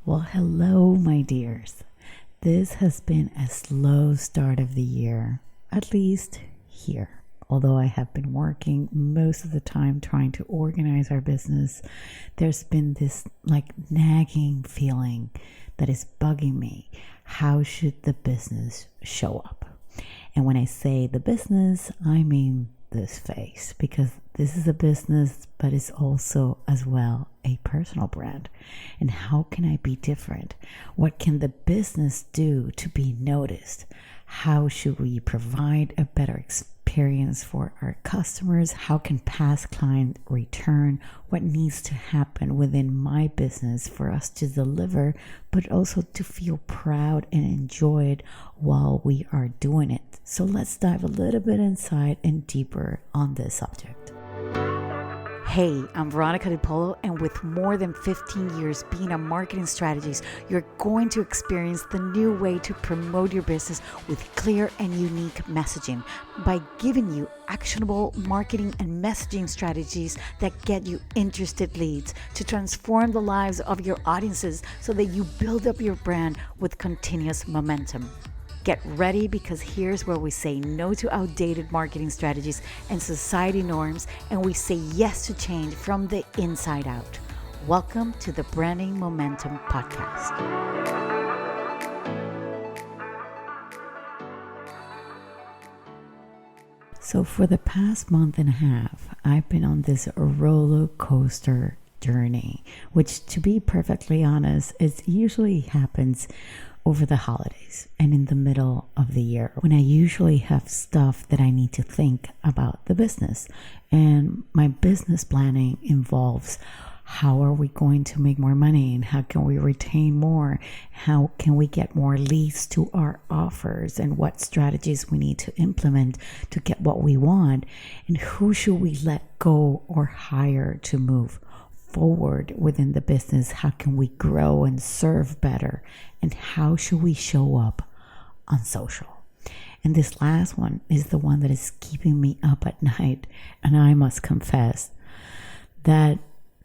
Well, hello, my dears. This has been a slow start of the year, at least here. Although I have been working most of the time trying to organize our business, there's been this nagging feeling that is bugging me. How should the business show up? And when I say the business, I mean this face, because this is a business, but it's also as well a personal brand. And how can I be different? What can the business do to be noticed? How should we provide a better experience for our customers? How can past client return? What needs to happen within my business for us to deliver, but also to feel proud and enjoy it while we are doing it? So let's dive a little bit inside and deeper on this subject. Hey, I'm Veronica Polo, and with more than 15 years being a marketing strategist, you're going to experience the new way to promote your business with clear and unique messaging by giving you actionable marketing and messaging strategies that get you interested leads to transform the lives of your audiences so that you build up your brand with continuous momentum. Get ready, because here's where we say no to outdated marketing strategies and society norms, and we say yes to change from the inside out. Welcome to the Branding Momentum Podcast. So for the past month and a half, I've been on this roller coaster journey, which, to be perfectly honest, it usually happens over the holidays and in the middle of the year, when I usually have stuff that I need to think about the business. And my business planning involves: how are we going to make more money, and how can we retain more? How can we get more leads to our offers, and what strategies we need to implement to get what we want? And who should we let go or hire to move forward within the business? How can we grow and serve better? And how should we show up on social? And this last one is the one that is keeping me up at night. And I must confess that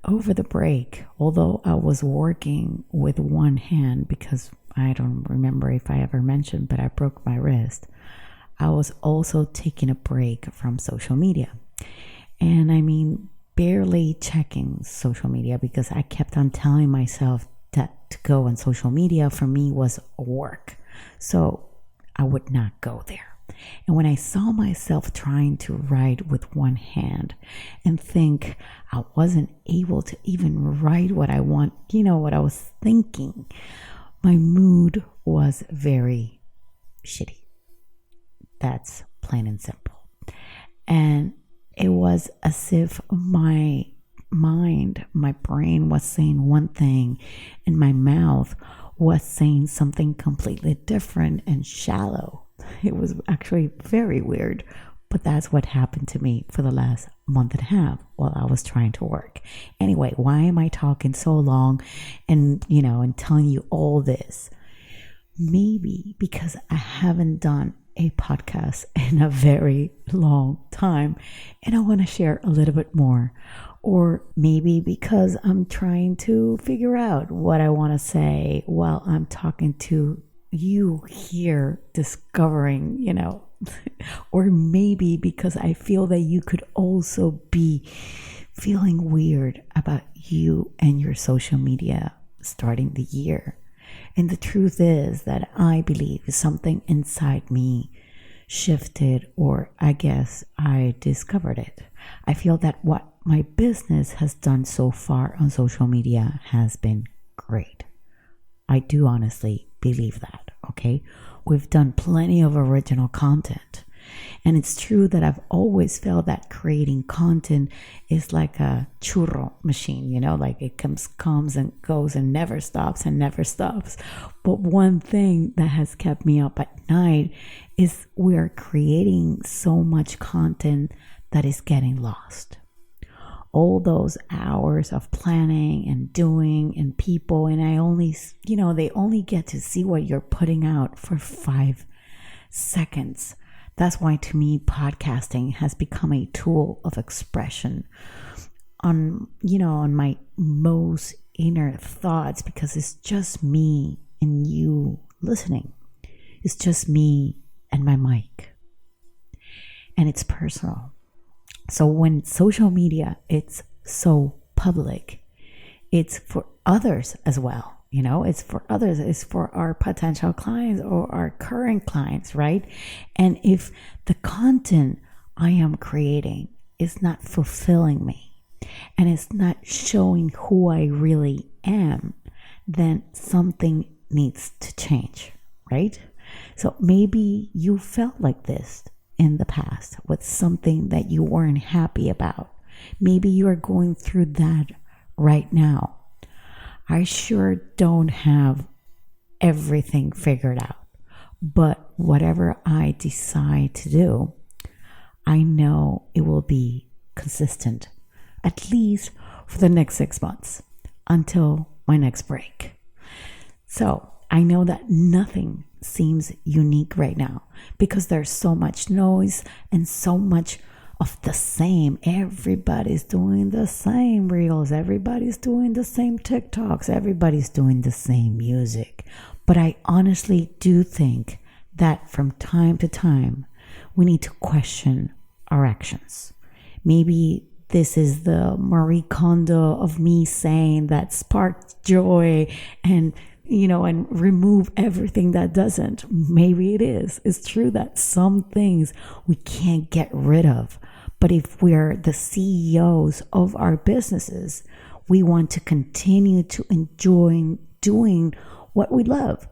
over the break, although I was working with one hand, because I don't remember if I ever mentioned, but I broke my wrist, I was also taking a break from social media. And I mean, barely checking social media, because I kept on telling myself that to go on social media for me was work. So I would not go there. And when I saw myself trying to write with one hand and think I wasn't able to even write what I want, what I was thinking, my mood was very shitty. That's plain and simple. And it was as if my mind, my brain was saying one thing and my mouth was saying something completely different and shallow. It was actually very weird, but that's what happened to me for the last month and a half while I was trying to work. Anyway, why am I talking so long and telling you all this? Maybe because I haven't done a podcast in a very long time and I want to share a little bit more. Or maybe because I'm trying to figure out what I want to say while I'm talking to you here, discovering, or maybe because I feel that you could also be feeling weird about you and your social media starting the year. And the truth is that I believe something inside me shifted, or I guess I discovered it. I feel that what my business has done so far on social media has been great. I do honestly believe that, okay? We've done plenty of original content. And it's true that I've always felt that creating content is like a churro machine, like it comes and goes and never stops and never stops. But one thing that has kept me up at night is we're creating so much content that is getting lost. All those hours of planning and doing and people, and they only get to see what you're putting out for 5 seconds. That's why, to me, podcasting has become a tool of expression on my most inner thoughts because it's just me and you listening. It's just me and my mic. And it's personal. So when social media, it's so public, it's for others as well. It's for others. It's for our potential clients or our current clients, right? And if the content I am creating is not fulfilling me and it's not showing who I really am, then something needs to change, right? So maybe you felt like this in the past with something that you weren't happy about. Maybe you are going through that right now. I sure don't have everything figured out, but whatever I decide to do, I know it will be consistent, at least for the next 6 months until my next break. So I know that nothing seems unique right now because there's so much noise and so much of the same. Everybody's doing the same reels. Everybody's doing the same TikToks. Everybody's doing the same music. But I honestly do think that from time to time, we need to question our actions. Maybe this is the Marie Kondo of me saying that sparked joy and remove everything that doesn't. Maybe it is. It's true that some things we can't get rid of. But if we're the CEOs of our businesses, we want to continue to enjoy doing what we love.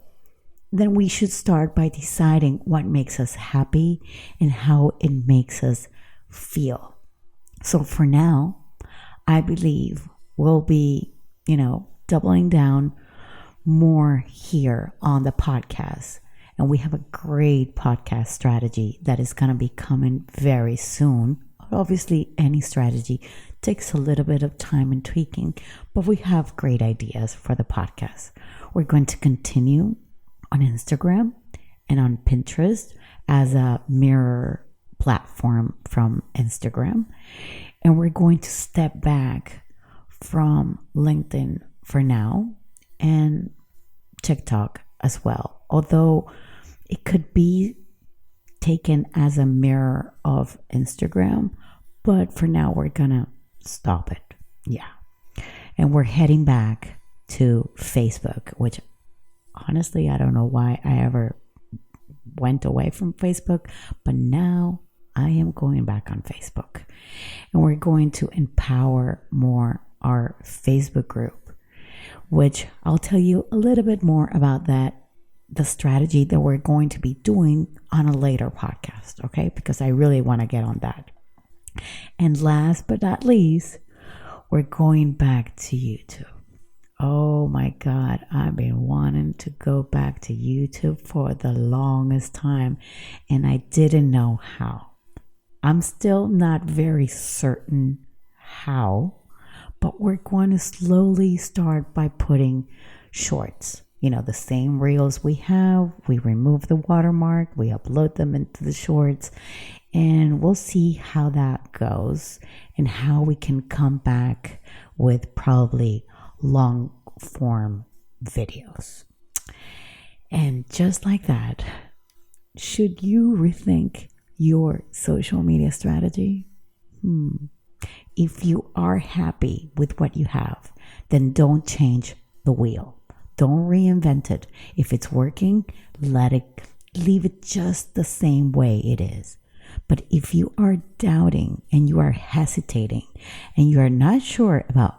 Then we should start by deciding what makes us happy and how it makes us feel. So for now, I believe we'll be, doubling down more here on the podcast. And we have a great podcast strategy that is going to be coming very soon. Obviously, any strategy takes a little bit of time and tweaking, but we have great ideas for the podcast. We're going to continue on Instagram and on Pinterest as a mirror platform from Instagram. And we're going to step back from LinkedIn for now and TikTok as well. Although it could be taken as a mirror of Instagram, but for now we're gonna stop it. Yeah. And we're heading back to Facebook, which honestly, I don't know why I ever went away from Facebook, but now I am going back on Facebook. And we're going to empower more our Facebook group, which I'll tell you a little bit more about that, the strategy that we're going to be doing on a later podcast, okay? Because I really want to get on that. And last but not least, we're going back to YouTube. Oh my God, I've been wanting to go back to YouTube for the longest time, and I didn't know how. I'm still not very certain how, but we're going to slowly start by putting shorts. The same reels we have, we remove the watermark, we upload them into the shorts, and we'll see how that goes and how we can come back with probably long form videos. And just like that, should you rethink your social media strategy? If you are happy with what you have, then don't change the wheel. Don't reinvent it. If it's working, leave it just the same way it is. But if you are doubting and you are hesitating and you are not sure about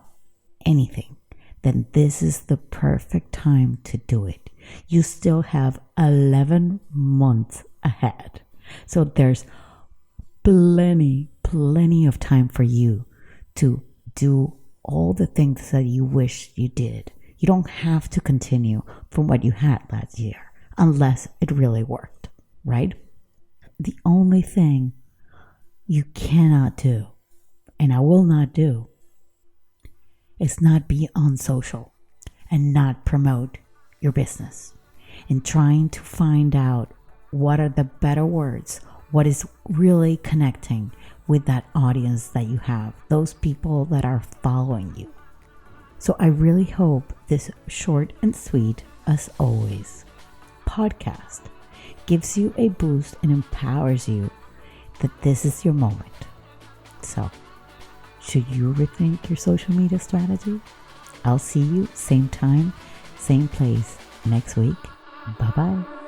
anything, then this is the perfect time to do it. You still have 11 months ahead. So there's plenty of time for you to do all the things that you wish you did. You don't have to continue from what you had last year unless it really worked, right? The only thing you cannot do, and I will not do, is not be on social and not promote your business and trying to find out what are the better words, what is really connecting with that audience that you have, those people that are following you. So I really hope this short and sweet, as always, podcast gives you a boost and empowers you that this is your moment. So, should you rethink your social media strategy? I'll see you same time, same place next week. Bye-bye.